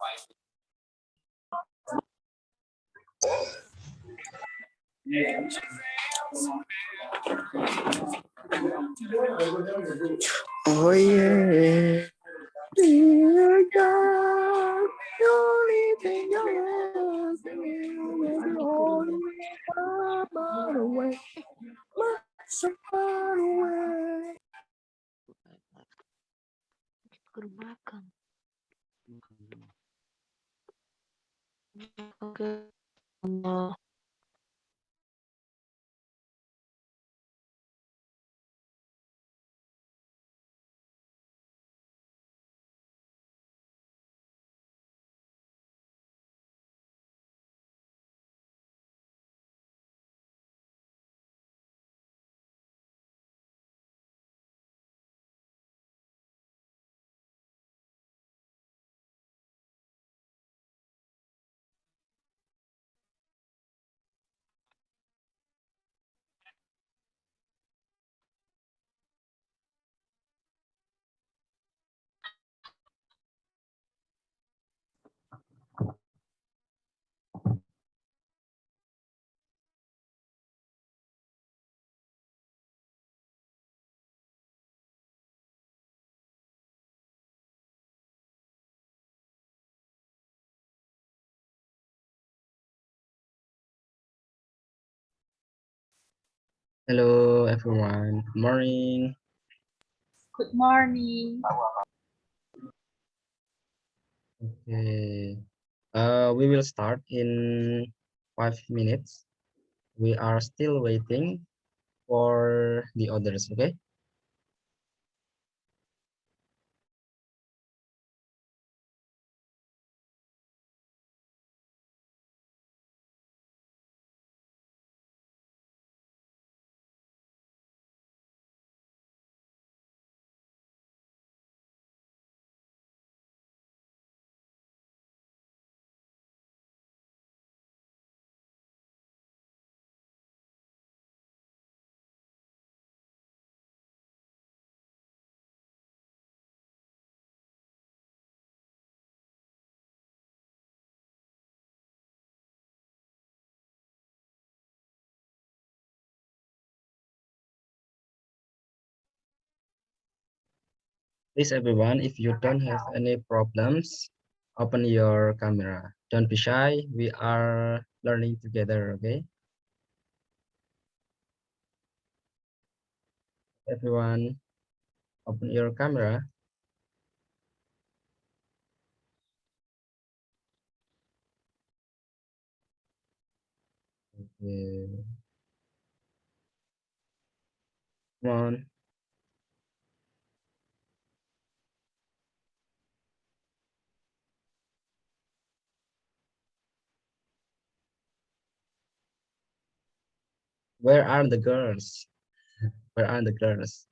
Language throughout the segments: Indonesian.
Oh yeah, dear God, the only thing I ask is the only far away, so far away. Makan. Oke. Hello everyone, good morning. Good morning. Okay, we will start in 5 minutes. We are still waiting for the others, okay? Please everyone, if you don't have any problems, open your camera. Don't be shy, we are learning together, okay? Everyone, open your camera. Okay. Come on. Where are the girls? Where are the girls?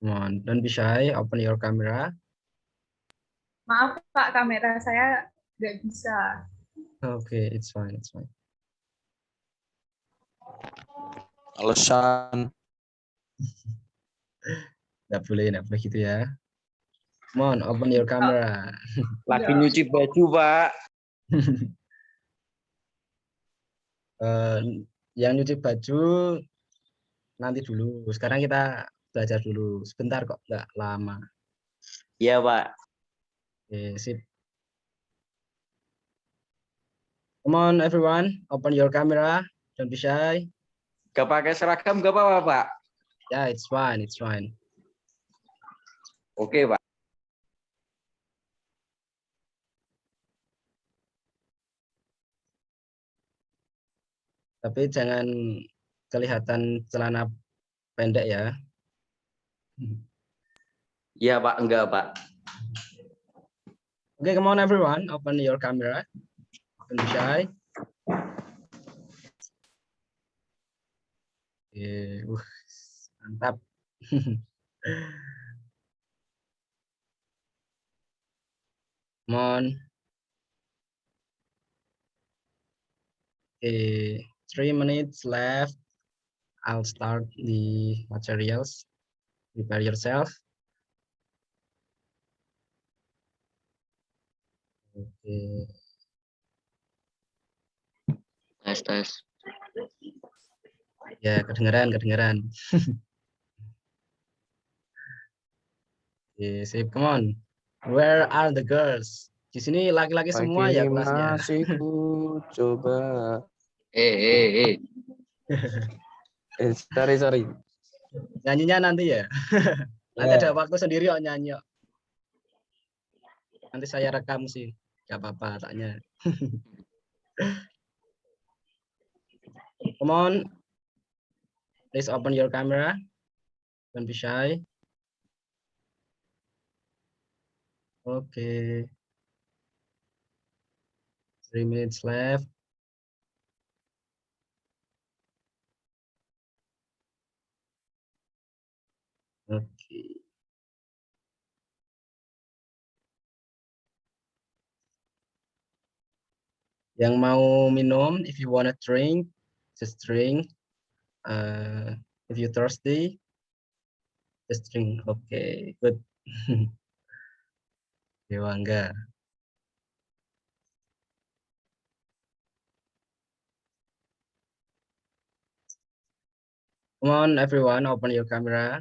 Come on, don't be shy, open your camera. Maaf Pak, kamera saya nggak bisa. Okay, it's fine, it's fine. Alasan Nggak boleh gitu ya. Come on, open your camera. lagi nyuci baju, Pak. Yang nyuci baju nanti dulu. Sekarang kita belajar dulu. Sebentar kok, nggak lama. Iya, Pak. Oke, sip. Come on, everyone, open your camera. Don't be shy. Gak pakai seragam gak apa-apa, Pak. Yeah, it's fine, it's fine. Oke, Pak. Tapi jangan kelihatan celana pendek ya. Iya, Pak. Enggak, Pak. Okay, come on, everyone, open your camera. Don't be shy. Oke, mantap. Come on. Okay, 3 minutes left. I'll start the materials. Prepare yourself. Okay. Tes. Ya, kedengeran. Okay, sip, come on. Where are the girls? Di sini laki-laki semua Pagi ya ini kelasnya. masih ku coba. Sorry. Nyanyinya nanti ya. Nanti Ya. ada waktu sendiri kok nyanyi. Nanti saya rekam sih. Gak apa-apa tanya. Come on. Please open your camera. Don't be shy. Okay. 3 minutes left. Okay. Yang mau minum, if you wanna drink, just drink. If you thirsty, just drink. Okay, good. Dewangga. Come on, everyone, open your camera.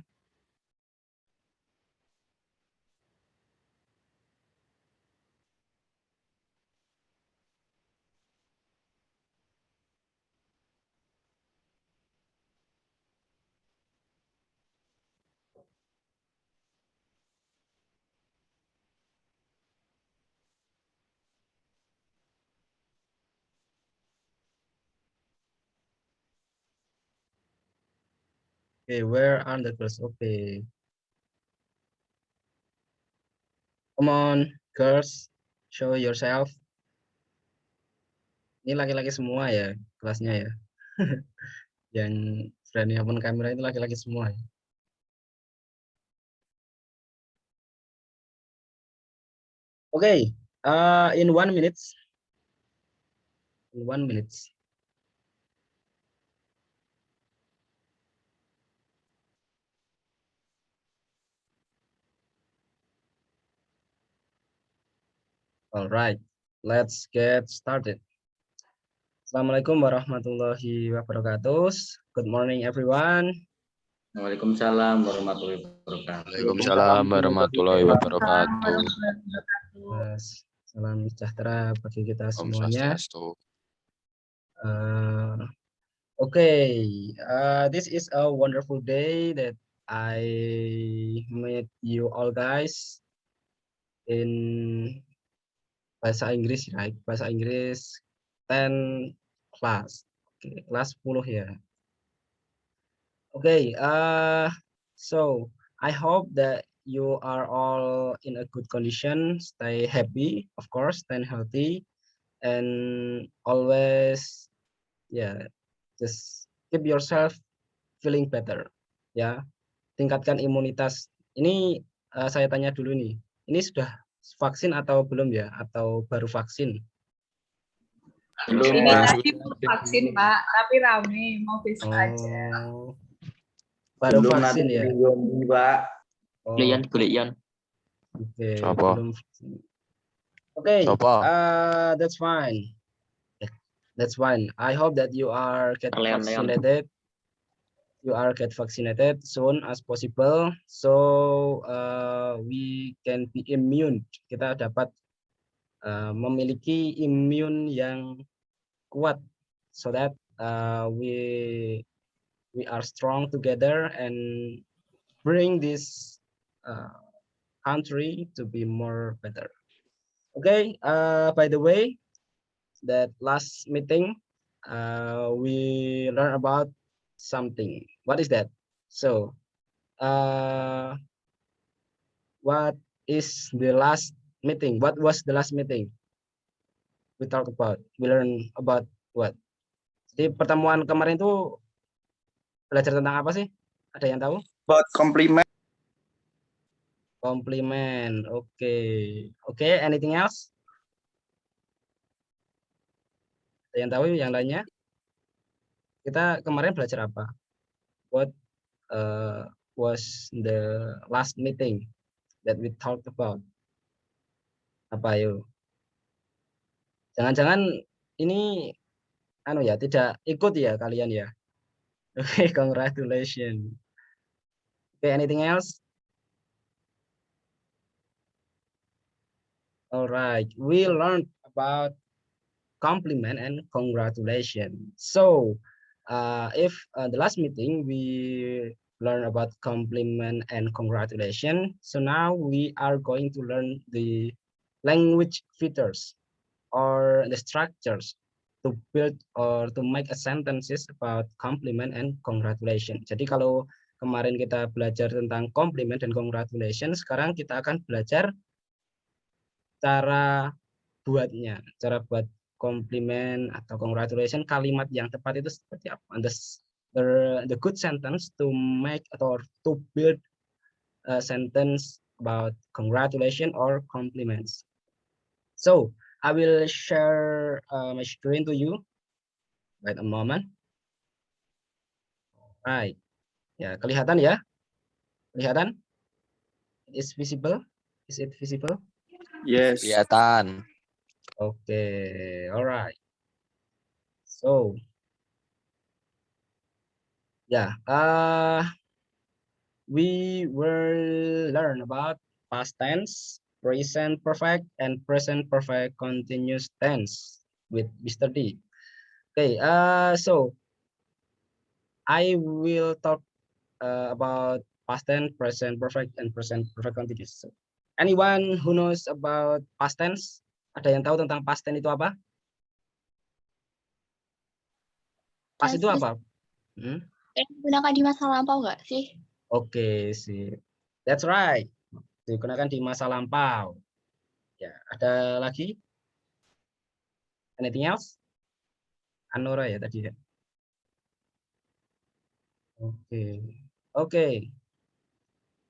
Okay, where are the girls? Okay. Come on, girls, show yourself. Ini laki-laki semua ya kelasnya ya. Yang berani open kamera itu laki-laki semua ya. Okay, in 1 minute. In 1 minute. All right, let's get started. Assalamualaikum warahmatullahi wabarakatuh. Good morning, everyone. Waalaikumsalam warahmatullahi wabarakatuh. Waalaikumsalam warahmatullahi wabarakatuh. Salam sejahtera bagi kita Om semuanya. Swastiastu. This is a wonderful day that I met you all guys in bahasa Inggris, right? Bahasa Inggris 10 class. Okay, kelas 10 ya. Okay, so I hope that you are all in a good condition, stay happy, of course, stay healthy, and always, just keep yourself feeling better, ya. Tingkatkan imunitas. Ini saya tanya dulu nih, ini sudah vaksin atau belum ya? Atau baru vaksin? Belum, Ini Pak. tadi vaksin, Pak, tapi rame, mau besok aja. Baru Belum vaksin nanti ya? Yoni, Pak. Kuliah. Oke, Siapa? belum. Oke, Siapa? that's fine. That's fine. I hope that you are get Leon. vaccinated. You are get vaccinated soon as possible, so we can be immune. Kita dapat memiliki imun yang kuat, so that we are strong together and bring this country to be more better. Okay, by the way, that last meeting we learned about something. What is that? So what is the last meeting? What was the last meeting we talk about? We learn about what? Jadi pertemuan kemarin itu belajar tentang apa sih? Ada yang tahu? Buat komplimen. Komplimen. Oke, anything else? Ada yang tahu yang lainnya? Kita kemarin belajar apa? what was the last meeting that we talked about? Apa yuk? Jangan-jangan ini anu ya, tidak ikut ya kalian ya. Oke, congratulations. Okay, anything else? All right, we learned about compliment and congratulation. So, if the last meeting we learn about compliment and congratulation, so now we are going to learn the language features or the structures to build or to make a sentences about compliment and congratulation. Jadi kalau kemarin kita belajar tentang compliment dan congratulation, sekarang kita akan belajar cara buatnya, cara buat compliment atau congratulation, kalimat yang tepat itu seperti apa. And the good sentence to make or to build a sentence about congratulation or compliments. So I will share my screen to you. Wait a moment. Right. Ya, kelihatan ya? Kelihatan? Is visible? Is it visible? Yes. Kelihatan. Okay, all right. So, yeah, we will learn about past tense, present perfect, and present perfect continuous tense with Mr. D. Okay, so I will talk about past tense, present perfect, and present perfect continuous. So, anyone who knows about past tense? Ada yang tahu tentang past tense itu apa? Past itu apa? Digunakan di masa lampau nggak sih? Oke, sih. That's right. Digunakan di masa lampau. Ya, ada lagi? Anything else? Anora ya tadi ya. Oke. Oke.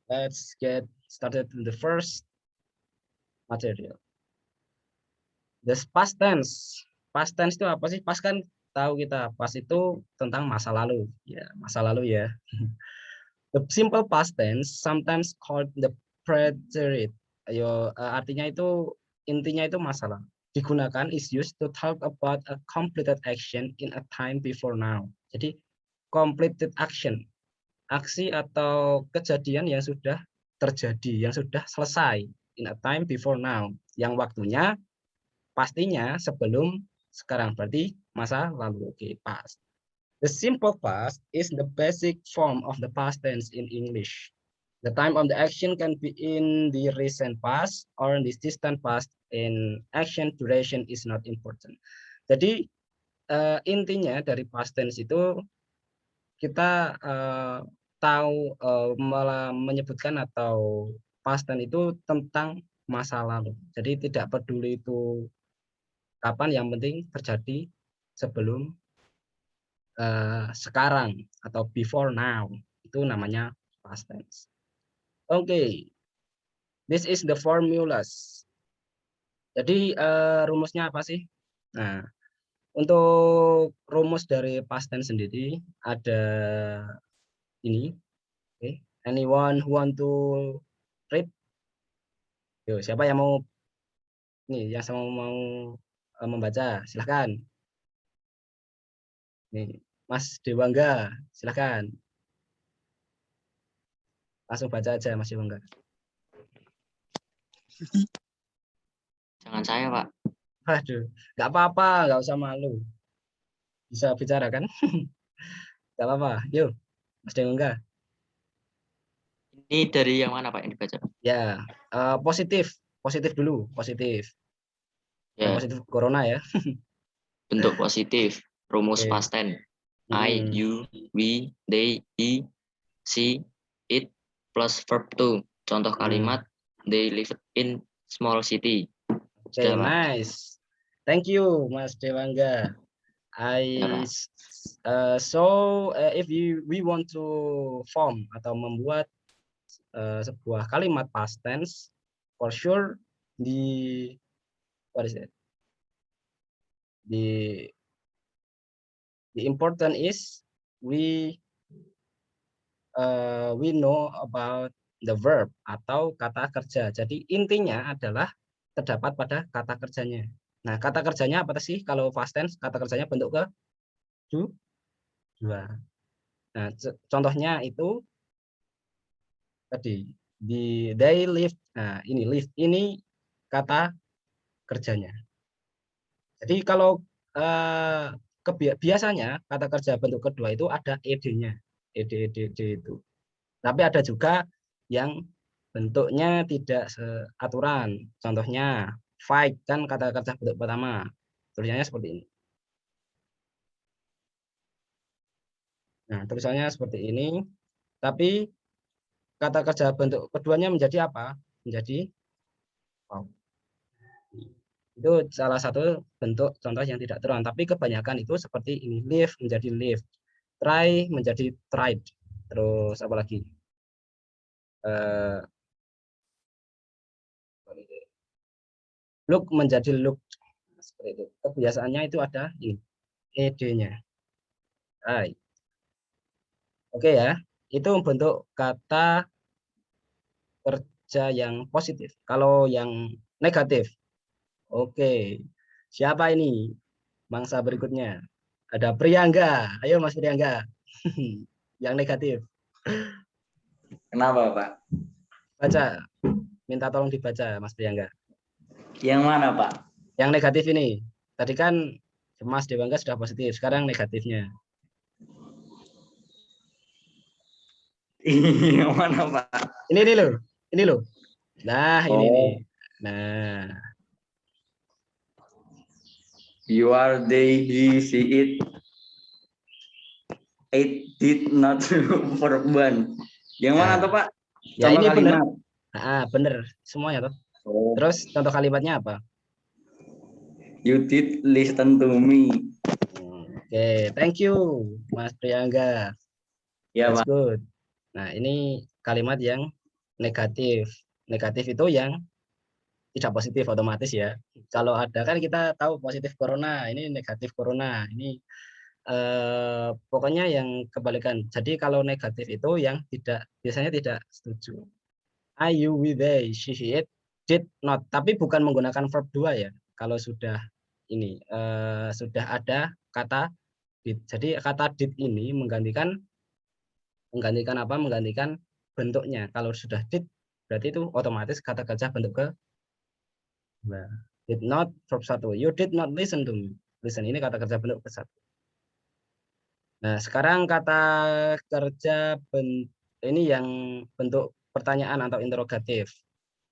Let's get started with the first material. The past tense. Past tense itu apa sih? Past kan tahu kita. Past itu tentang masa lalu. Ya, masa lalu ya. The simple past tense sometimes called the preterite. Ayo, artinya itu intinya itu masa lalu. Digunakan is used to talk about a completed action in a time before now. Jadi completed action, aksi atau kejadian yang sudah terjadi, yang sudah selesai in a time before now, yang waktunya pastinya sebelum sekarang, berarti masa lalu. Oke, past. The simple past is the basic form of the past tense in English. The time of the action can be in the recent past or in the distant past. In action duration is not important. Jadi intinya dari past tense itu kita tahu menyebutkan atau past tense itu tentang masa lalu. Jadi tidak peduli itu kapan, yang penting terjadi sebelum sekarang atau before now, itu namanya past tense. Oke, this is the formulas. Jadi rumusnya apa sih? Nah, untuk rumus dari past tense sendiri ada ini. Oke, anyone who want to read? Yo, siapa yang mau membaca? Silahkan. Nih, Mas Dewangga, silahkan. Langsung baca aja Mas Dewangga. Jangan saya, Pak. Waduh, nggak apa-apa, nggak usah malu. Bisa bicara kan? Nggak apa-apa. Yuk, Mas Dewangga. Ini dari yang mana, Pak, yang dibaca? Ya, positif dulu, positif. Ya, Positif corona ya. bentuk positif. Rumus Oke. past tense. I, you, we, they, he, she, it, plus verb to. Contoh kalimat, they live in small city. Okay, Sudah, Pak? nice. Thank you, Mas Dewangga. Ya, Pak. If we want to form atau membuat sebuah kalimat past tense, for sure what is it? The important is we we know about the verb atau kata kerja. Jadi intinya adalah terdapat pada kata kerjanya. Nah, kata kerjanya apa sih? Kalau past tense, kata kerjanya bentuk kedua. Nah, contohnya itu tadi di they live. Nah, ini live ini kata kerjanya. Jadi kalau biasanya kata kerja bentuk kedua itu ada ed-nya, ed itu. Tapi ada juga yang bentuknya tidak seaturan. Contohnya fight kan kata kerja bentuk pertama. Tulisannya seperti ini. Nah, tulisannya seperti ini. Tapi kata kerja bentuk keduanya menjadi apa? Menjadi wow. Itu salah satu bentuk contoh yang tidak terulang. Tapi kebanyakan itu seperti ini. Live menjadi live. Try menjadi tried. Terus apa lagi? Look menjadi look. Seperti itu. Kebiasaannya itu ada ini. Ed-nya. Right. Oke ya. Itu bentuk kata kerja yang positif. Kalau yang negatif. Oke. Siapa ini? Mangsa berikutnya. Ada Priangga. Ayo Mas Priangga. Yang negatif. Kenapa, Pak? Baca. Minta tolong dibaca Mas Priangga. Yang mana, Pak? Yang negatif ini. Tadi kan Mas Dewangga sudah positif. Sekarang negatifnya. Yang mana, Pak? Ini loh. Ini loh. Nah, ini Oh. nih. Nah. You are they, he, see it. It did not perban. Yang mana Nah. tuh, Pak? Ya Contoh ini benar. kalimat. Bener semuanya tuh. Oh. Terus contoh kalimatnya apa? You did listen to me. Oke, thank you Mas Priangga. Ya, That's Pak. good. Nah, ini kalimat yang negatif. Negatif itu yang tidak positif otomatis ya. Kalau ada kan kita tahu positif corona, ini negatif corona. Ini pokoknya yang kebalikan. Jadi kalau negatif itu yang biasanya tidak setuju. I, you, we, they, she, it, did not. Tapi bukan menggunakan verb 2 ya. Kalau sudah ini sudah ada kata did. Jadi kata did ini menggantikan apa? Menggantikan bentuknya. Kalau sudah did berarti itu otomatis kata kerja bentuk ke did not verb 1. You did not listen to me. Listen ini kata kerja bentuk ke 1. Nah, sekarang kata kerja ini yang bentuk pertanyaan atau interrogatif.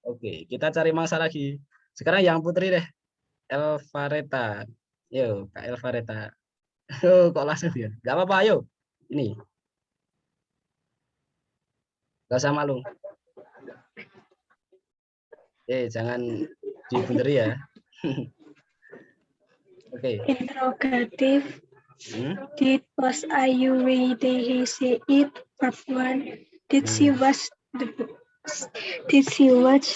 Oke, kita cari mangsa lagi. Sekarang yang putri deh. Elvareta. Yo, Kak Elvareta. Oh, kok langsung ya? Gak apa-apa, ayo. Ini. Gak usah malu. Jangan dibunderi ya. Oke. Interrogative. Did was I, you, we, they, he, see it, verb 1. Did she watch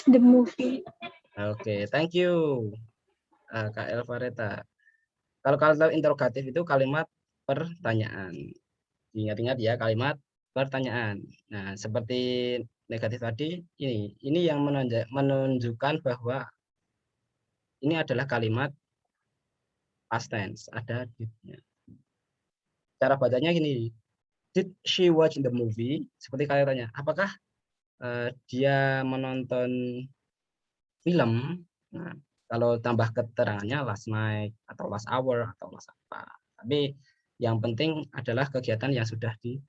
the movie? Oke, thank you. Kak Elvareta. Kalau interrogatif itu kalimat pertanyaan. Ingat-ingat ya, kalimat pertanyaan. Nah, seperti negatif tadi, ini yang menunjukkan bahwa ini adalah kalimat past tense, ada did-nya. Cara bacanya gini, did she watch the movie? Seperti kalian tanya, apakah dia menonton film? Nah, kalau tambah keterangannya last night atau last hour atau last apa. Tapi yang penting adalah kegiatan yang sudah di.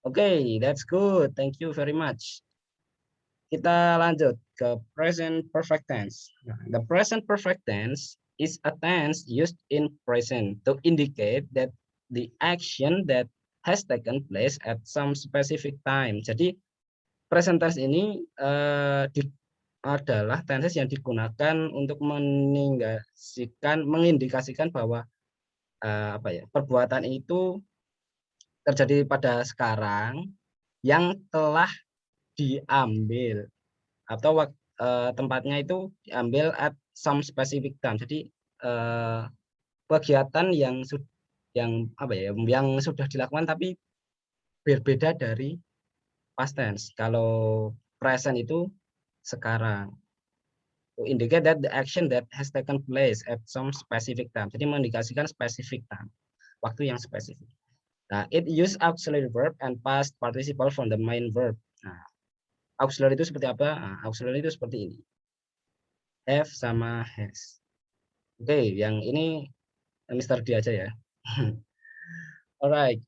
Oke, that's good. Thank you very much. Kita lanjut ke present perfect tense. The present perfect tense is a tense used in present to indicate that the action that has taken place at some specific time. Jadi present tense ini adalah tenses yang digunakan untuk mengindikasikan bahwa perbuatan itu terjadi pada sekarang yang telah diambil atau tempatnya itu diambil at some specific time. Jadi kegiatan yang sudah dilakukan tapi berbeda dari past tense. Kalau present itu sekarang. To indicate that the action that has taken place at some specific time. Jadi mengindikasikan specific time, waktu yang spesifik. Nah, it use auxiliary verb and past participle from the main verb. Nah, auxiliary itu seperti apa? Nah, auxiliary itu seperti ini. Have sama has. Oke, yang ini Mr. D aja ya. Alright,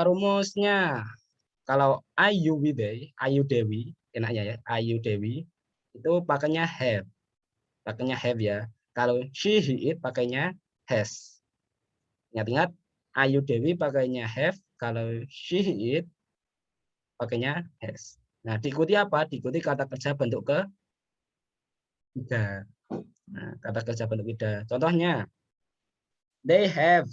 rumusnya kalau Ayu Dewi, enaknya ya, Ayu Dewi itu pakainya have. Pakainya have ya. Kalau she, he, it pakainya has. Ingat-ingat, Ayu Dewi pakainya have, kalau she, he, it pakainya has. Nah, diikuti apa? Diikuti kata kerja bentuk ketiga. Nah, kata kerja bentuk ketiga. Contohnya, they have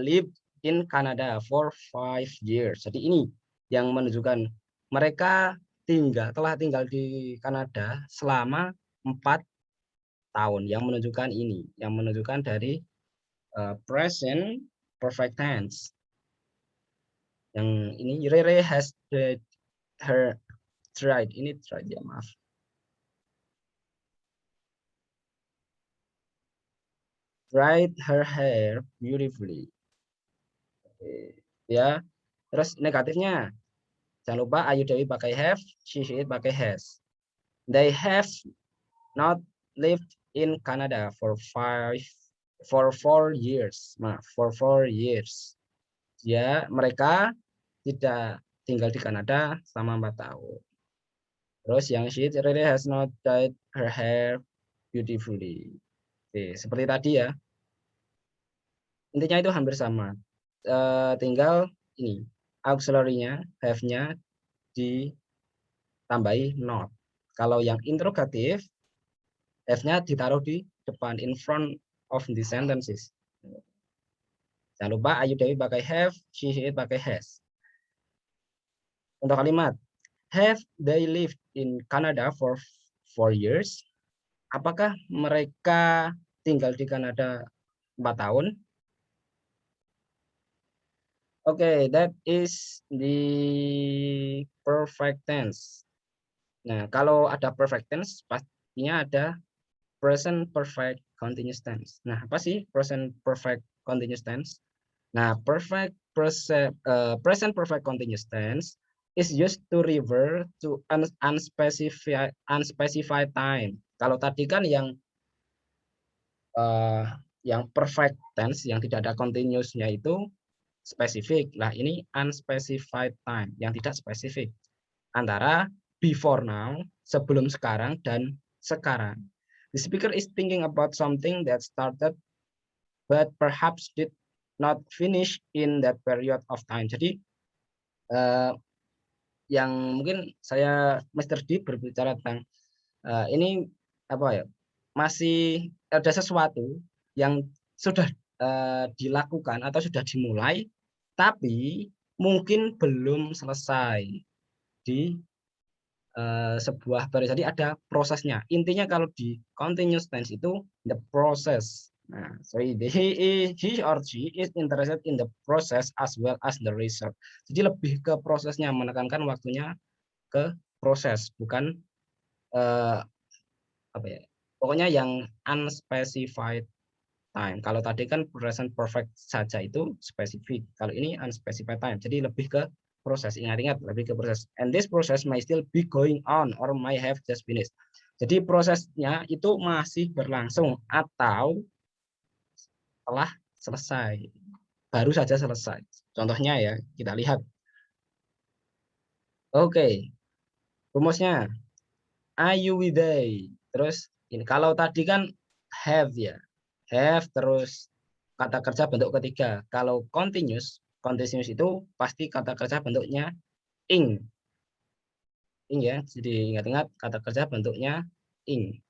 lived in Canada for 5 years. Jadi ini yang menunjukkan mereka telah tinggal di Kanada selama 4 tahun, yang menunjukkan ini, yang menunjukkan dari present perfect tense. Yang ini Rere has tried, ini tried ya, maaf. Dried her hair beautifully. Oke, ya. Terus negatifnya, jangan lupa Ayu Dewi pakai have, she, it pakai has. They have not lived in Canada for 4 years. Maaf, for 4 years. Ya, mereka tidak tinggal di Kanada selama 4 tahun. Terus yang she really has not dyed her hair beautifully. Oke, seperti tadi ya. Intinya itu hampir sama. Tinggal ini auxiliary-nya, have-nya ditambahi not. Kalau yang interrogatif, have-nya ditaruh di depan, in front of the sentences. Jangan lupa Ayu Dewi pakai have, she, it pakai has. Untuk kalimat, have they lived in Canada for 4 years? Apakah mereka tinggal di Kanada 4 tahun? Oke, that is the perfect tense. Nah, kalau ada perfect tense, pastinya ada present perfect continuous tense. Nah, apa sih present perfect continuous tense? Nah, present perfect continuous tense is used to refer to unspecified time. Kalau tadi kan yang perfect tense yang tidak ada continuousnya itu spesifik. Lah ini unspecified time yang tidak spesifik. Antara before now, sebelum sekarang, dan sekarang. The speaker is thinking about something that started but perhaps did not finish in that period of time. Jadi yang mungkin saya Mr. D berbicara tentang ini apa ya, masih ada sesuatu yang sudah dilakukan atau sudah dimulai tapi mungkin belum selesai di sebuah periode. Jadi ada prosesnya. Intinya kalau di continuous tense itu the process. Nah, so he or she is interested in the process as well as the result. Jadi lebih ke prosesnya, menekankan waktunya ke proses, bukan apa ya? Pokoknya yang unspecified time. Kalau tadi kan present perfect saja itu spesifik. Kalau ini unspecified time. Jadi lebih ke proses. Ingat-ingat, lebih ke proses. And this process may still be going on or may have just finished. Jadi prosesnya itu masih berlangsung atau telah selesai. Baru saja selesai. Contohnya ya, kita lihat. Oke. Rumusnya are you with they? Terus ini kalau tadi kan have ya. Have terus kata kerja bentuk ketiga. Kalau continuous itu pasti kata kerja bentuknya ing. Ing ya. Jadi ingat-ingat kata kerja bentuknya ing.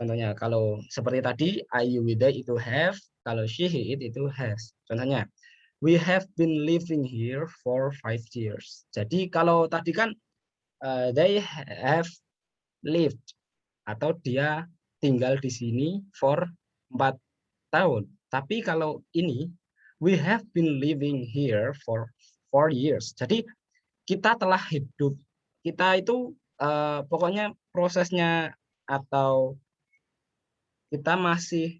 Contohnya kalau seperti tadi I, you, we, they itu have, kalau she, he, it itu has. Contohnya we have been living here for 5 years. Jadi kalau tadi kan they have lived atau dia tinggal di sini for 4 tahun. Tapi kalau ini we have been living here for 4 years. Jadi kita telah hidup, kita itu pokoknya prosesnya atau kita masih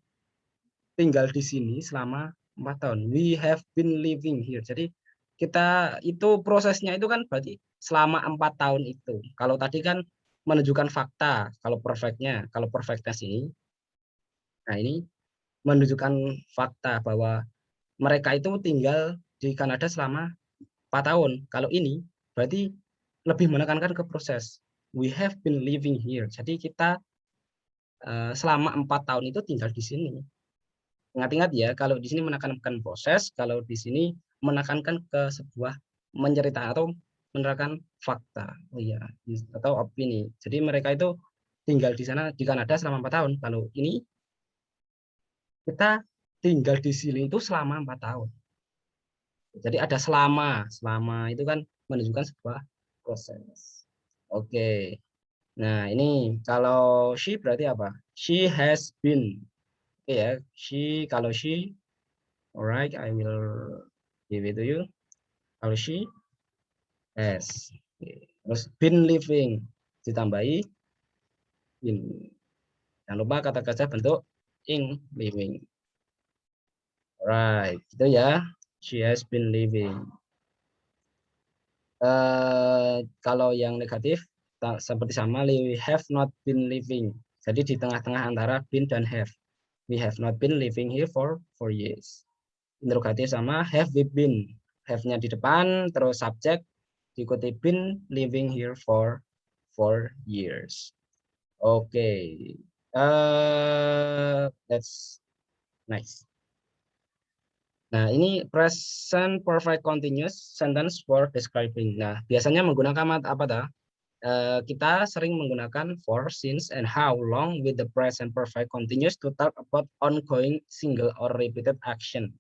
tinggal di sini selama 4 tahun. We have been living here. Jadi kita itu prosesnya itu kan berarti selama 4 tahun itu. Kalau tadi kan menunjukkan fakta, kalau perfectnya, kalau perfectness ini. Nah, ini menunjukkan fakta bahwa mereka itu tinggal di Kanada selama 4 tahun. Kalau ini berarti lebih menekankan ke proses. We have been living here. Jadi kita selama 4 tahun itu tinggal di sini. Ingat-ingat ya, kalau di sini menekankan proses, kalau di sini menekankan ke sebuah menceritakan atau menerangkan fakta, oh iya, atau opini. Jadi mereka itu tinggal di sana di Kanada selama 4 tahun. Kalau ini kita tinggal di sini itu selama 4 tahun. Jadi ada selama itu kan menunjukkan sebuah proses. Oke. Nah, ini kalau she berarti apa? She has been. Oke ya, kalau she, alright, I will give it to you. Kalau she has, terus been living ditambahi been. Jangan lupa kata kerja bentuk ing living. Alright, gitu ya. She has been living. Kalau yang negatif seperti sama, we have not been living. Jadi di tengah-tengah antara been dan have. We have not been living here for 4 years. Interrogatif sama have we been. Have-nya di depan, terus subject diikuti been living here for 4 years. Oke. That's nice. Nah, ini present perfect continuous sentence for describing. Nah, biasanya menggunakan apa dah? Kita sering menggunakan for, since, and how long with the present perfect continuous to talk about ongoing single or repeated action.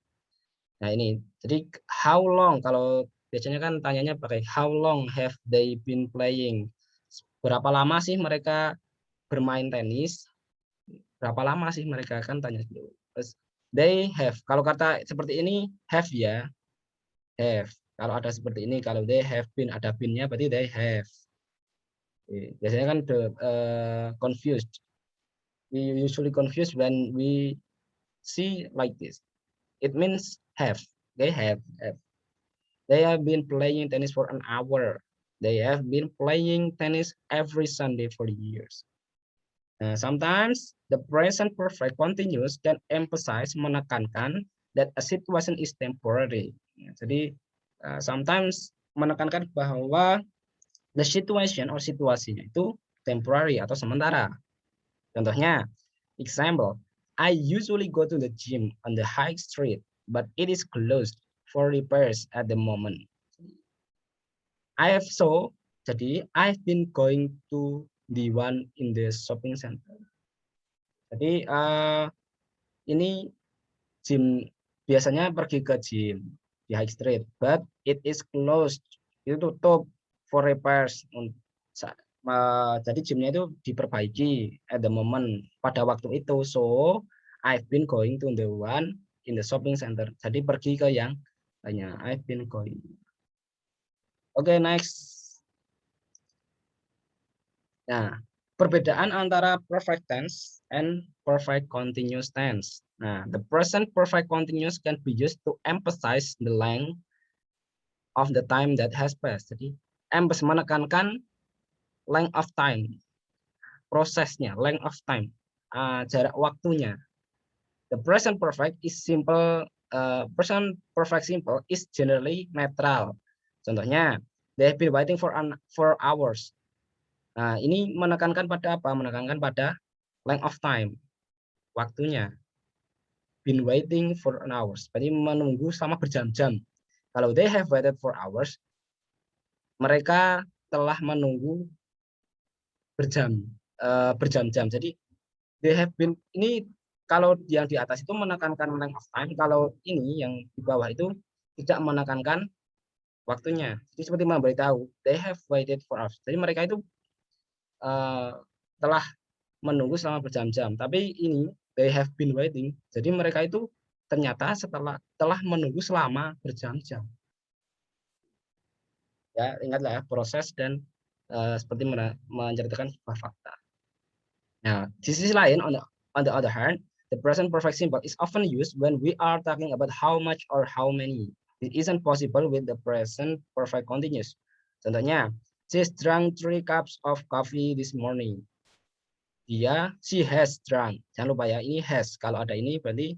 Nah, ini jadi how long, kalau biasanya kan tanyanya pakai how long have they been playing. Berapa lama sih mereka bermain tenis? Berapa lama sih mereka, kan tanya dulu. Terus they have, kalau kata seperti ini have ya, have. Kalau ada seperti ini, kalau they have been, ada been-nya berarti they have. Biasanya kan confused. We usually confused when we see like this. It means have. They have. They have been playing tennis for an hour. They have been playing tennis every Sunday for years. Sometimes the present perfect continuous can emphasize, menekankan that a situation is temporary. Jadi sometimes menekankan bahwa the situation or situasinya itu temporary atau sementara. Contohnya, example, I usually go to the gym on the high street, but it is closed for repairs at the moment. Jadi I've been going to the one in the shopping center. Jadi ini gym, biasanya pergi ke gym di high street, but it is closed, itu tutup for repairs. Jadi gymnya itu diperbaiki at the moment, pada waktu itu. So I've been going to the one in the shopping center. Jadi pergi ke yang lainnya. I've been going. Oke, next. Nah, perbedaan antara perfect tense and perfect continuous tense. Nah, the present perfect continuous can be used to emphasize the length of the time that has passed. Jadi, emphasize, menekankan length of time, prosesnya, length of time, jarak waktunya. The present perfect is simple. Present perfect simple is generally neutral. Contohnya, they have been waiting for hours. Nah, ini menekankan pada apa? Menekankan pada length of time, waktunya. Been waiting for an hours, berarti menunggu selama berjam-jam. Kalau they have waited for hours, mereka telah menunggu berjam-jam. Jadi they have been, ini kalau yang di atas itu menekankan length of time, kalau ini yang di bawah itu tidak menekankan waktunya. Jadi seperti memberitahu, they have waited for hours. Jadi mereka itu telah menunggu selama berjam-jam. Tapi ini they have been waiting. Jadi mereka itu ternyata telah menunggu selama berjam-jam. Ya, ingatlah ya, proses dan seperti menceritakan sebuah fakta. Nah, di sisi lain, on the other hand, the present perfect simple is often used when we are talking about how much or how many. It isn't possible with the present perfect continuous. Contohnya, she drank 3 cups of coffee this morning. She has drunk. Jangan lupa ya, ini has. Kalau ada ini berarti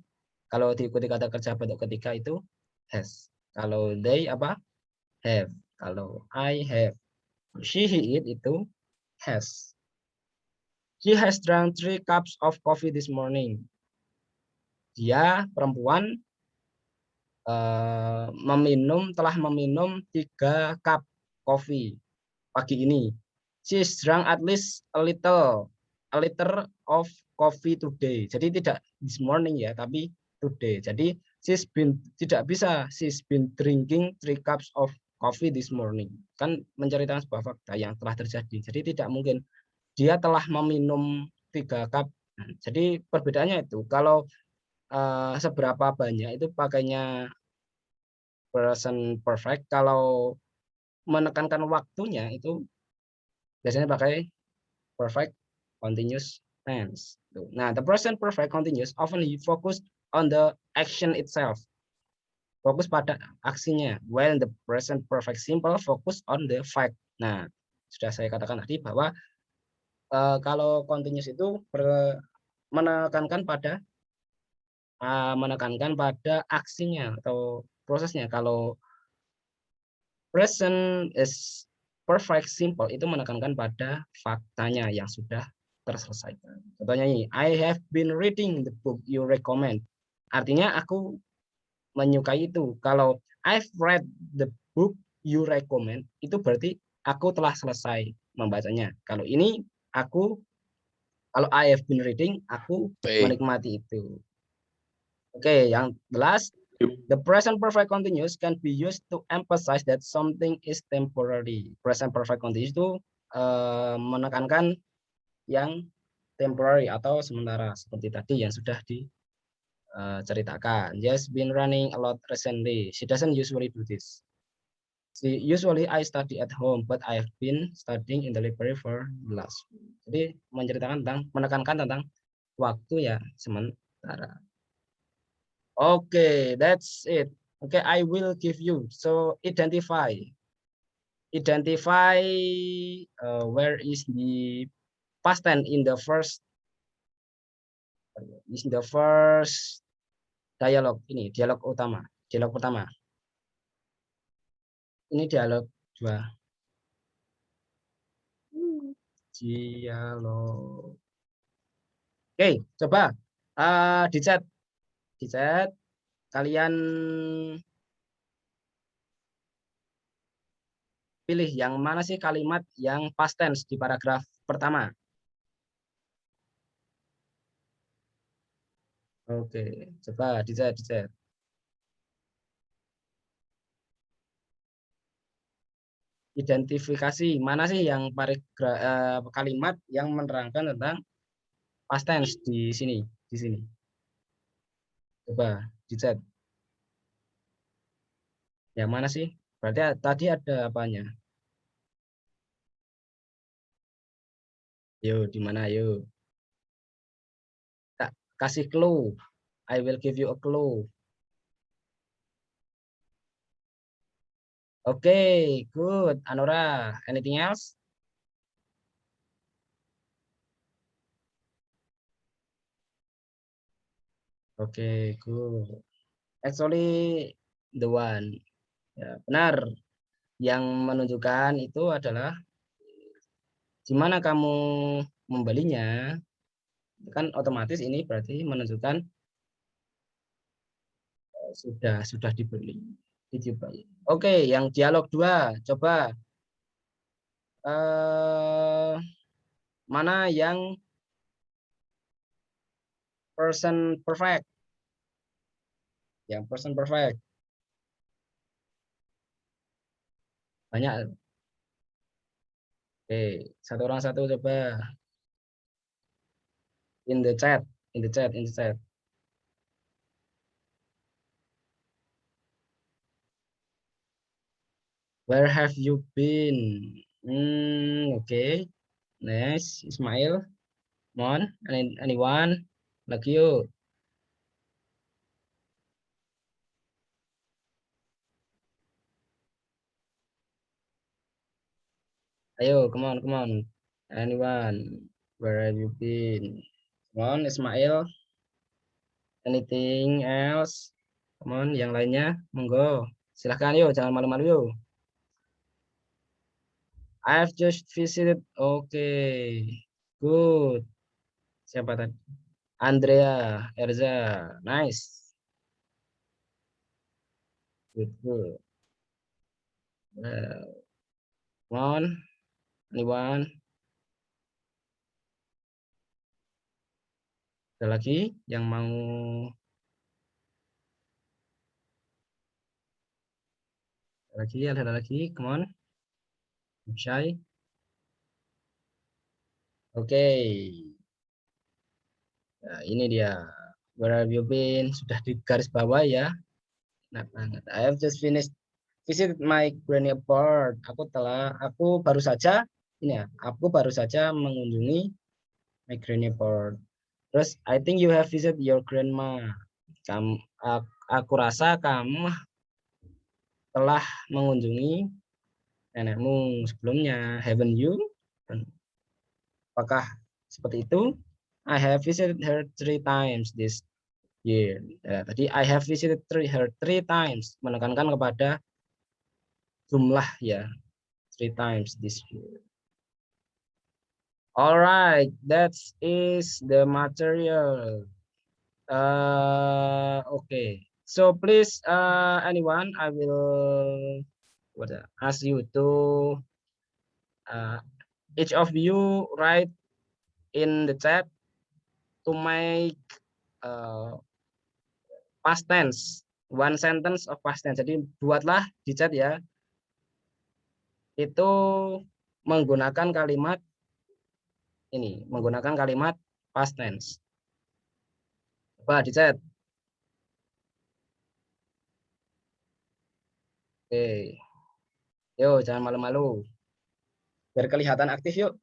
kalau diikuti kata kerja bentuk ketiga itu has. Kalau they apa? Have. Kalau I have. She, he, it itu has. She has drunk 3 cups of coffee this morning. Dia perempuan telah meminum 3 cup kopi pagi ini. She drank at least a liter of coffee today. Jadi tidak this morning ya, tapi today. Jadi she's been drinking 3 cups of coffee this morning. Kan menceritakan sebuah fakta yang telah terjadi. Jadi tidak mungkin dia telah meminum 3 cup. Jadi perbedaannya itu kalau seberapa banyak itu pakainya present perfect, kalau menekankan waktunya itu biasanya pakai perfect continuous tense. Nah, the present perfect continuous often focus on the action itself. Fokus pada aksinya, while the present perfect simple focus on the fact. Nah, sudah saya katakan tadi bahwa kalau continuous itu menekankan pada aksinya atau prosesnya. Kalau present is perfect simple itu menekankan pada faktanya yang sudah terselesaikan. Contohnya ini, I have been reading the book you recommend. Artinya aku menyukai itu. Kalau I've read the book you recommend, itu berarti aku telah selesai membacanya. Kalau ini kalau I have been reading, aku menikmati itu. Oke, yang last, the present perfect continuous can be used to emphasize that something is temporary. Present perfect continuous itu menekankan yang temporary atau sementara seperti tadi yang sudah diceritakan. Just been running a lot recently. She doesn't usually do this. Usually I study at home, but I have been studying in the library for the last week. Jadi menekankan tentang waktu ya sementara. Okay, that's it. Okay, I will give you. So identify where is the past tense in the first dialog ini, dialog pertama. Ini dialog 2. Dialog. Oke, coba di chat kalian pilih yang mana sih kalimat yang past tense di paragraf pertama. Oke, coba di chat. Identifikasi mana sih yang kalimat yang menerangkan tentang past tense di sini. Coba di chat. Yang mana sih? Berarti tadi ada apanya? Yuk, di mana yuk? Tak kasih clue. I will give you a clue. Okay, good. Anora, anything else? Okay, good. Actually, the one. Ya, benar. Yang menunjukkan itu adalah di mana kamu membelinya. Kan otomatis ini berarti menunjukkan sudah dibeli. Oke, yang dialog 2, coba mana yang person perfect? Yang person perfect. Banyak. Oke, satu orang satu coba. In the chat. Where have you been? Okay. Next, Ismail. Come on. Anyone? Like you. Ayo, come on, come on. Anyone? Where have you been? Come on, Ismail. Anything else? Come on, yang lainnya, monggo. Silahkan yuk, jangan malu-malu yuk. I've just visited. Okay, good. Siapa tadi? Andrea, Erza, nice. Good, good. Well, come on, anyone? Ada lagi yang mau? Ada lagi, come on. Shy. Oke. Nah, ini dia. Where have you been? Sudah di garis bawah ya. Nah, banget. I have just finished visit my granny apartment. Aku baru saja ini ya. Aku baru saja mengunjungi my granny apartment. Terus I think you have visit your grandma. Aku rasa kamu telah mengunjungi nenekmu sebelumnya. Haven't you? Apakah seperti itu? I have visited her 3 times this year. Ya, tadi I have visited her 3 times, menekankan kepada jumlah ya, 3 times this year. Alright, that is the material. Okay, so please, anyone, I will ask you to each of you write in the chat to make past tense, one sentence of past tense. Jadi buatlah di chat ya, itu menggunakan kalimat ini, menggunakan kalimat past tense. Coba di chat. Oke, yuk jangan malu-malu, biar kelihatan aktif yuk.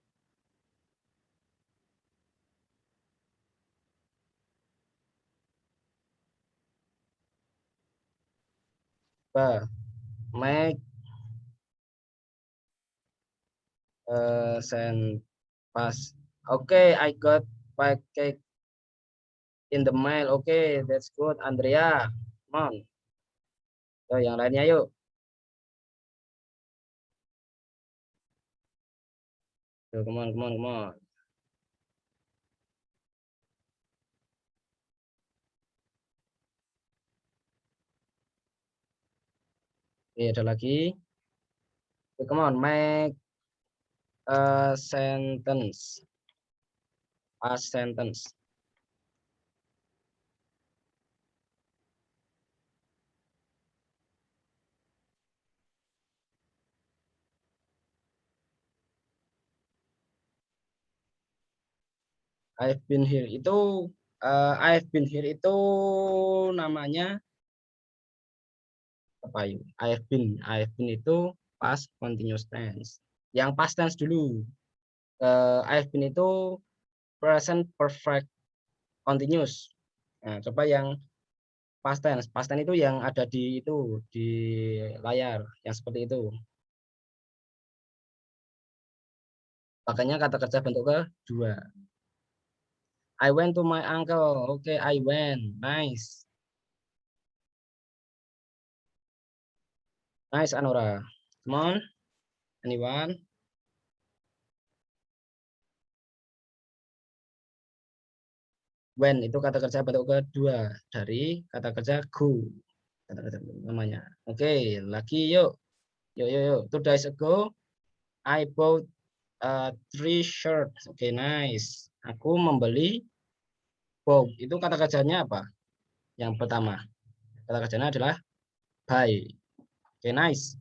Coba make send pass. Okay, I got pancake in the mail. Okay, that's good, Andrea. Come on. Yo, yang lainnya yuk. Yo, come on, come on, come on. Oke, ada lagi. Okay, come on, make a sentence. A sentence. I've been here itu I've been here itu namanya apa yuk? I've been itu past continuous tense. Yang past tense dulu. I've been itu present perfect continuous. Nah, coba yang past tense. Past tense itu yang ada di itu di layar yang seperti itu. Makanya kata kerja bentuk kedua. I went to my uncle. Okay, I went. Nice. Nice, Anora. Come on. Anyone? When itu kata kerja bentuk kedua dari kata kerja go. Kata kerja namanya. Oke, lagi yuk. Yuk. 2 days ago, I bought 3 shirts. Oke, nice. Aku membeli bought. Itu kata kerjanya apa? Yang pertama. Kata kerjanya adalah buy. Oke, nice.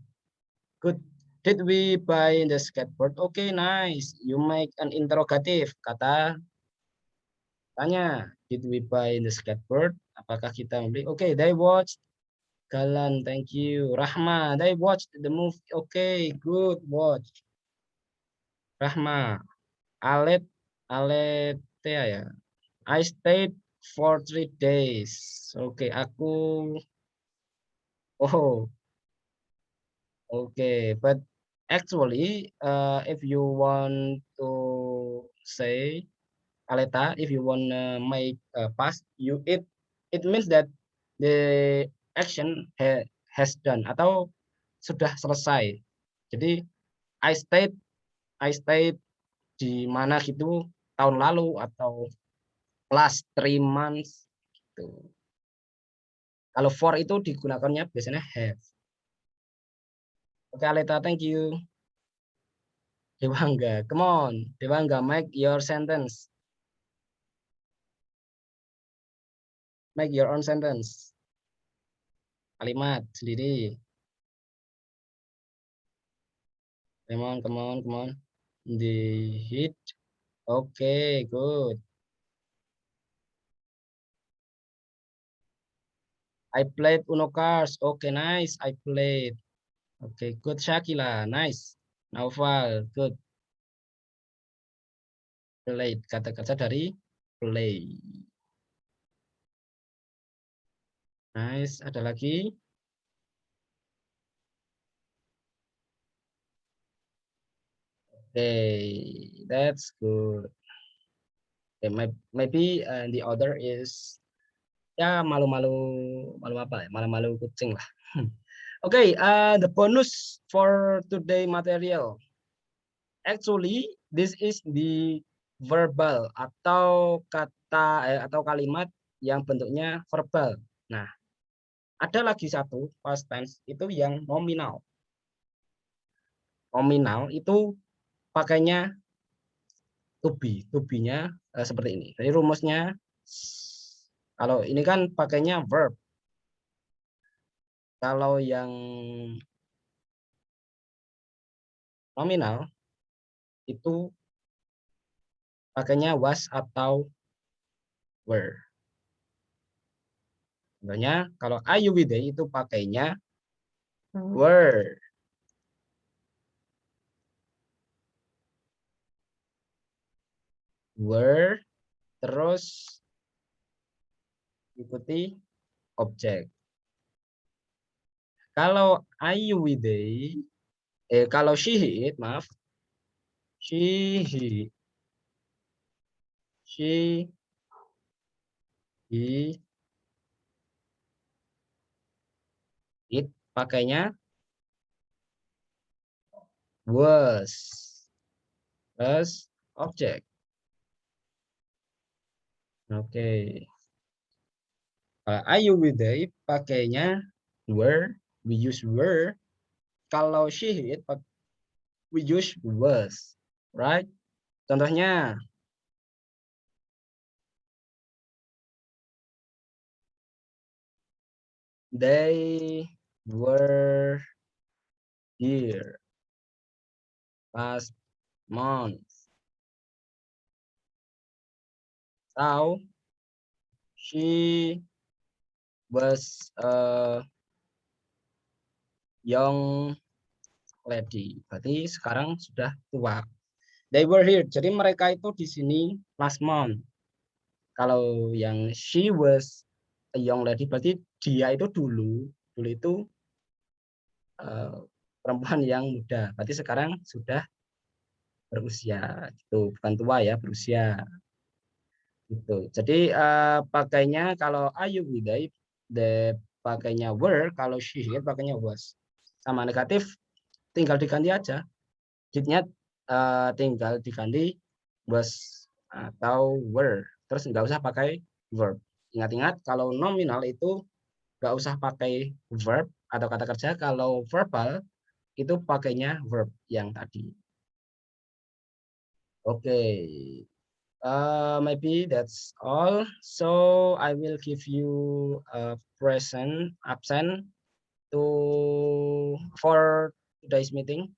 Good. Did we buy the skateboard? Oke, nice. You make an interrogative. Tanya, did we buy the skateboard? Apakah kita membeli? Oke, they watched Galan, thank you. Rahma, they watched the movie. Okay, good watch. Rahma, Alet, Aletea ya. I stayed for 3 days. Oke, aku. Oh, okay. But actually, if you want to say Aleta, if you want to make a pass, it means that the action has done atau sudah selesai. Jadi I stayed di mana gitu tahun lalu atau last 3 months gitu. Kalau for itu digunakannya biasanya have. Oke, Aleta, thank you. Dewangga, come on. Dewangga, make your sentence. Make your own sentence. Kalimat sendiri. Come on, come on, come on. The hit. Okay, good. I played Uno cards. Okay, nice. I played. Okay, good. Shakila, nice. Naufal, good. Played. Kata-kata dari play. Nice. Ada lagi? Okay, that's good. Okay, maybe the other is ya malu-malu apa ya? Malu-malu kucing lah. Okay, the bonus for today material. Actually, this is the verbal atau kata atau kalimat yang bentuknya verbal. Nah, ada lagi satu past tense itu yang nominal. Nominal itu pakainya to be-nya seperti ini. Jadi rumusnya kalau ini kan pakainya verb. Kalau yang nominal itu pakainya was atau were. Contohnya kalau are you with they itu pakainya were. Were terus ikuti objek. Kalau are you with they kalau she it maaf. She he it pakainya was plus objek. Oke. Are you with they pakainya were, we use were. Kalau she it we use was, right? Contohnya they were here last month. So she was a young lady. Berarti sekarang sudah tua. They were here. Jadi mereka itu di sini last month. Kalau yang she was a young lady berarti dia itu dulu itu perempuan yang muda. Berarti sekarang sudah berusia gitu, bukan tua ya, berusia gitu. Jadi pakainya kalau are you with they, pakainya were, kalau she pakainya was. Sama negatif tinggal diganti aja. Did-nya tinggal diganti was atau were. Terus nggak usah pakai verb. Ingat-ingat kalau nominal itu nggak usah pakai verb atau kata kerja. Kalau verbal itu pakainya verb yang tadi. Oke. Maybe that's all. So I will give you a absent for today's meeting.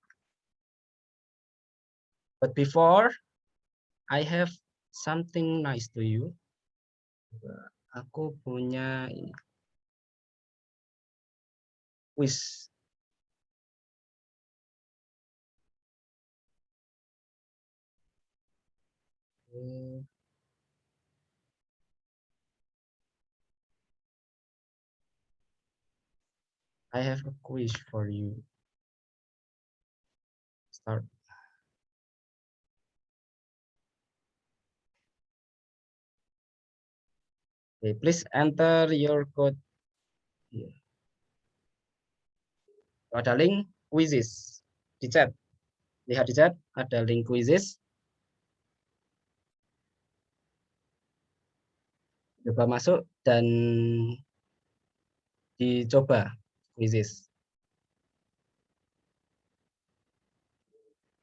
But before, I have something nice to you. Aku punya ini. quiz. I have a quiz for you. Start. Okay, please enter your code here. Ada link quizzes di chat. Lihat di chat, ada link quizzes. Coba masuk dan dicoba quizzes.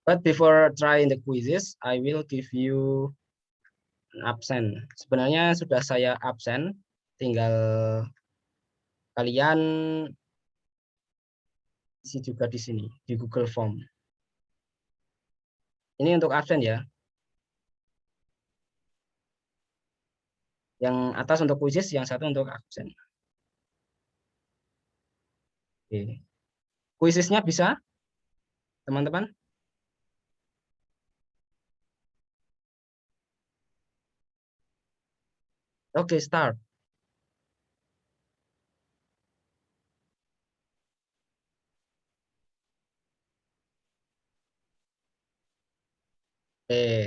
But before trying the quizzes, I will give you an absen. Sebenarnya sudah saya absen, tinggal kalian isi juga di sini, di Google Form. Ini untuk absen ya. Yang atas untuk quizzes, yang satu untuk absen. Oke. Quizesnya bisa, teman-teman? Oke, start.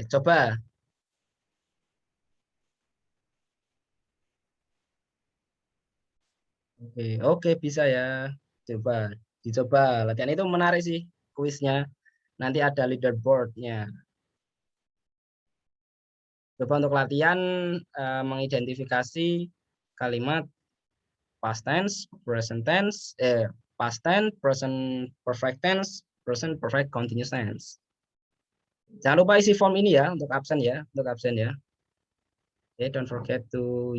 Coba. Oke, bisa ya. Coba, dicoba. Latihan itu menarik sih, kuisnya. Nanti ada leaderboardnya. Coba untuk latihan mengidentifikasi kalimat past tense, present tense, past tense, present perfect tense, present perfect continuous tense. Jangan lupa isi form ini ya untuk absen ya, Okay, don't forget to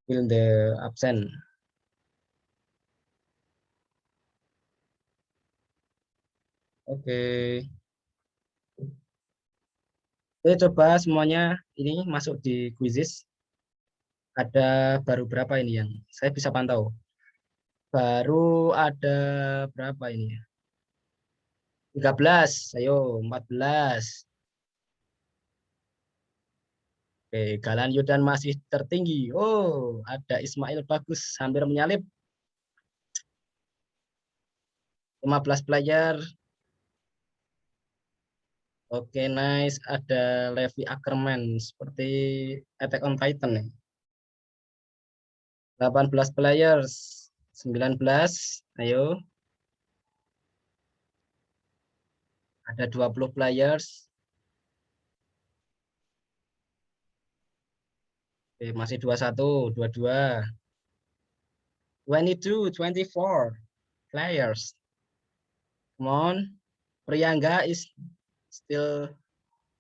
fill the absent. Oke. Oke, coba semuanya ini masuk di quizzes. Ada baru berapa ini yang saya bisa pantau? Baru ada berapa ini? 13, ayo 14. Oke, Galan Yudan masih tertinggi. Oh, ada Ismail bagus, hampir menyalip. 15 player. Oke, nice. Ada Levi Ackerman seperti Attack on Titan nih. 18 players. 19. Ayo. Ada 20 players. Oke, masih 21, 22. 22, 24 players. Come on. Priangga is still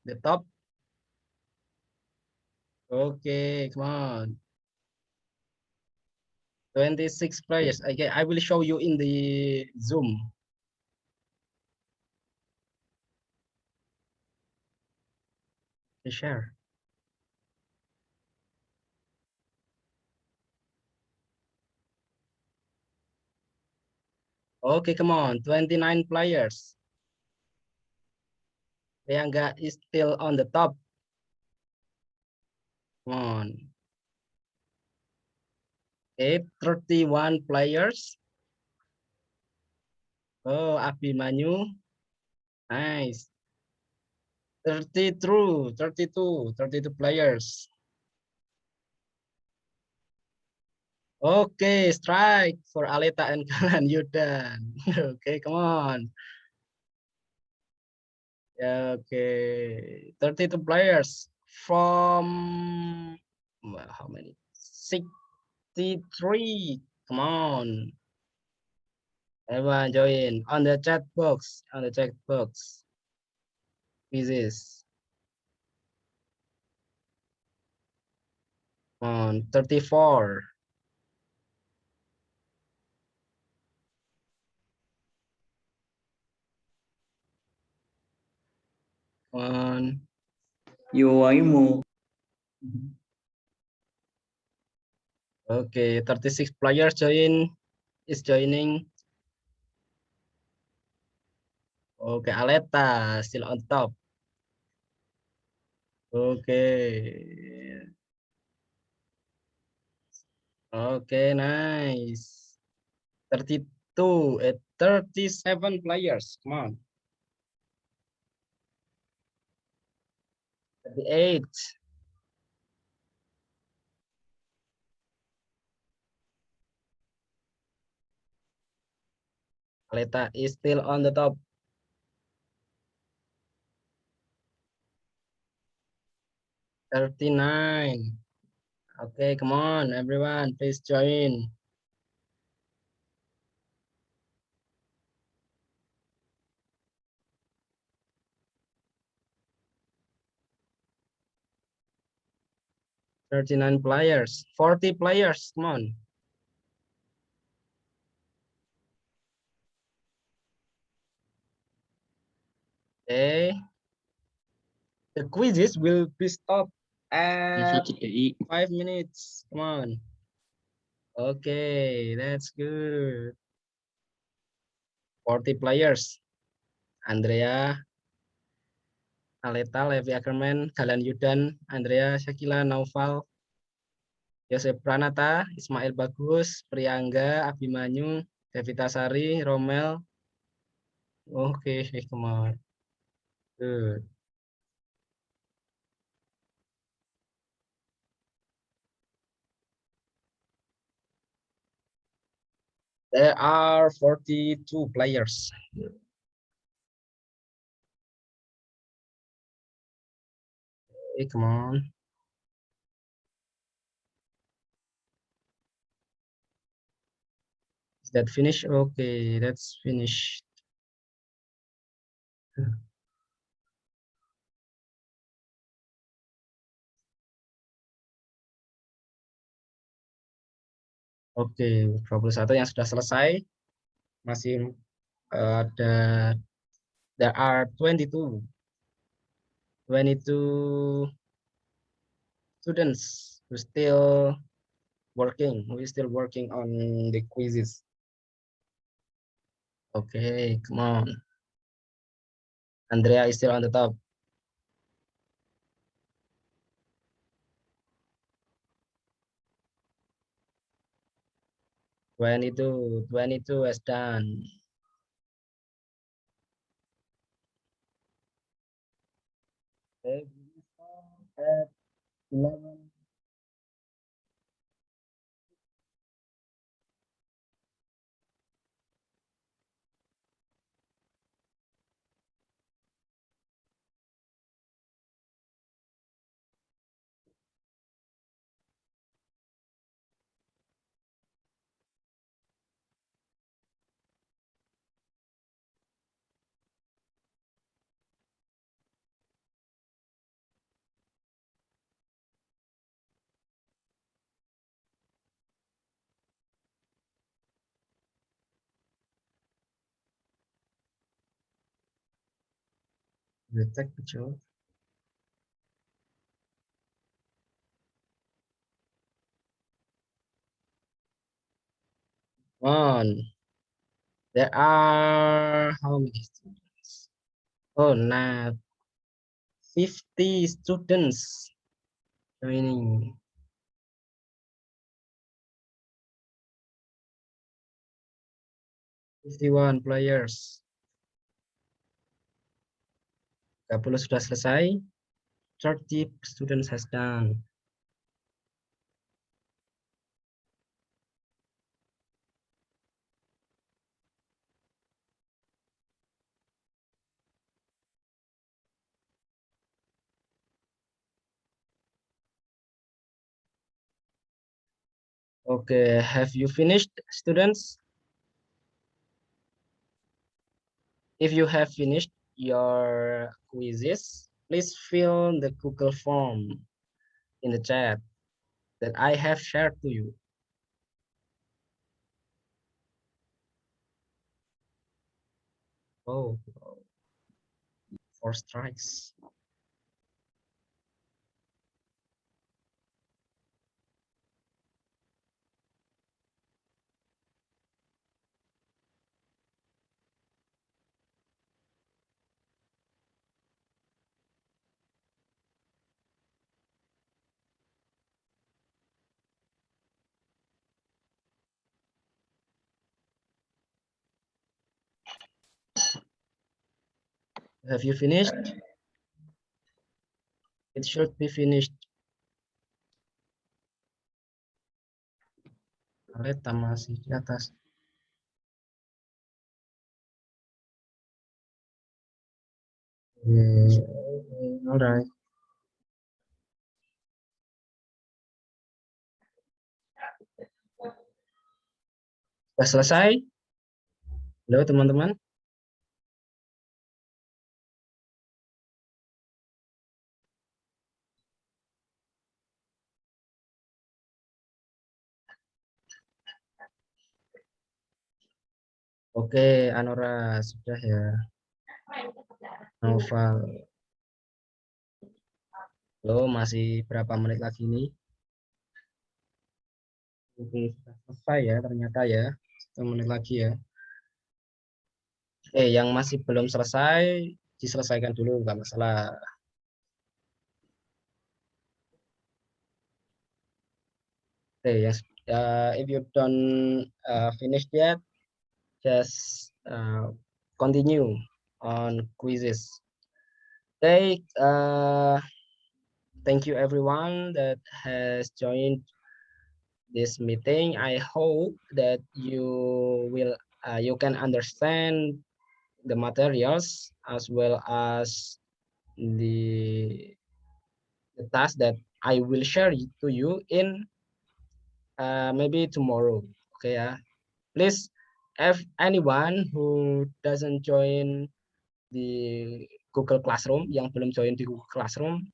the top. Okay, come on. 26 players. Okay, I will show you in the Zoom. Share. Okay, come on. 29 players. Priangga is still on the top. Come on. Okay, 31 players. Oh, Abimanyu. Nice. 32 players. Okay, strike for Aleta and Galan Yudan. Okay, come on. Okay, 32 players from well, how many? 63. Come on. Everyone join on the chat box. This is on 34. On. Yuaimu. Okay, 36 players join. is joining. Okay, Aleta still on top. Okay. Okay, nice. 32 at 37 players. Come on. 38. Aleta is still on the top. 39. Okay, come on, everyone, please join. Thirty-nine players, 40 players. Come on. Okay. The quizzes will be stopped at 5 minutes. Come on. Okay, that's good. 40 players. Andrea, Aleta, Levi Ackerman, Galan Yudan, Andrea, Shakila, Naufal, Yosep Pranata, Ismail Bagus, Priangga, Abimanyu, Devita Sari, Romel. Okay, come on. Good. There are 42 players. Okay, come on. Is that finished? Okay, that's finished. Oke, 21 yang sudah selesai. Masih ada there are 22 students who still working on the quizzes. Okay, come on. Andrea is still on the top. 22 is done. Okay, at 11. The temperature. On. There are how many students? Oh, not 50 students joining. 51 players. 30 sudah selesai. 30 students has done. Okay, have you finished, students? If you have finished your quizzes, please fill the Google form in the chat that I have shared to you. Oh, 4 strikes. Have you finished? It should be finished. Aleta masih di atas. Alright. Sudah selesai? Halo teman-teman. Oke, Anora sudah ya. Noval. Lo masih berapa menit lagi nih? Oke, sudah selesai ya ternyata ya. 1 menit lagi ya. Yang masih belum selesai diselesaikan dulu, nggak masalah. Yes. If you don't finish yet, just continue on quizzes. Okay. Thank you everyone that has joined this meeting. I hope that you can understand the materials as well as the task that I will share to you in maybe tomorrow. Okay, please, if anyone who doesn't join the Google Classroom, yang belum join di Google Classroom,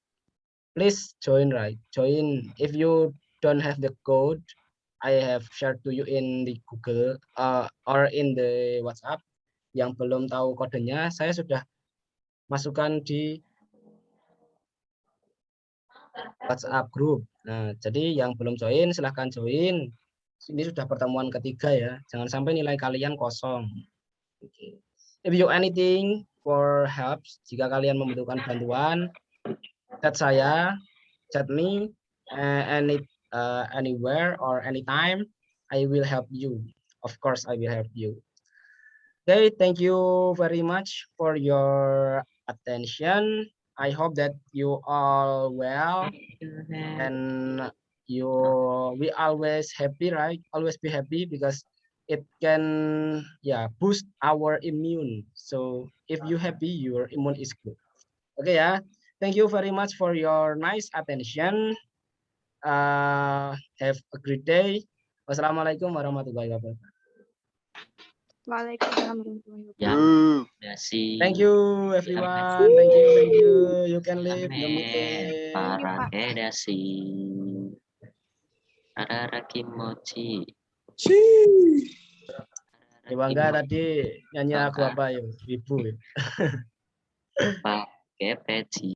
please join, right? Join. If you don't have the code, I have shared to you in the Google or in the WhatsApp. Yang belum tahu kodenya, saya sudah masukkan di WhatsApp group. Nah, jadi yang belum join silahkan join. Ini sudah pertemuan ketiga ya. Jangan sampai nilai kalian kosong. Okay. If you anything for help, jika kalian membutuhkan bantuan, chat saya, chat me, anywhere or anytime, I will help you. Of course, I will help you. Okay, thank you very much for your attention. I hope that you all well and we always happy, right? Always be happy because it can boost our immune. So if you happy, your immune is good. Okay, thank you very much for your nice attention. Have a great day. Wassalamualaikum warahmatullahi wabarakatuh. Waalaikumsalam warahmatullahi Ya, wabarakatuh. Thank you everyone. Thank you. You can leave the meeting. Para kedasi. Arara kimochi. Bangga tadi nyanyi lagu apa ya? Ibu. Pakai peci.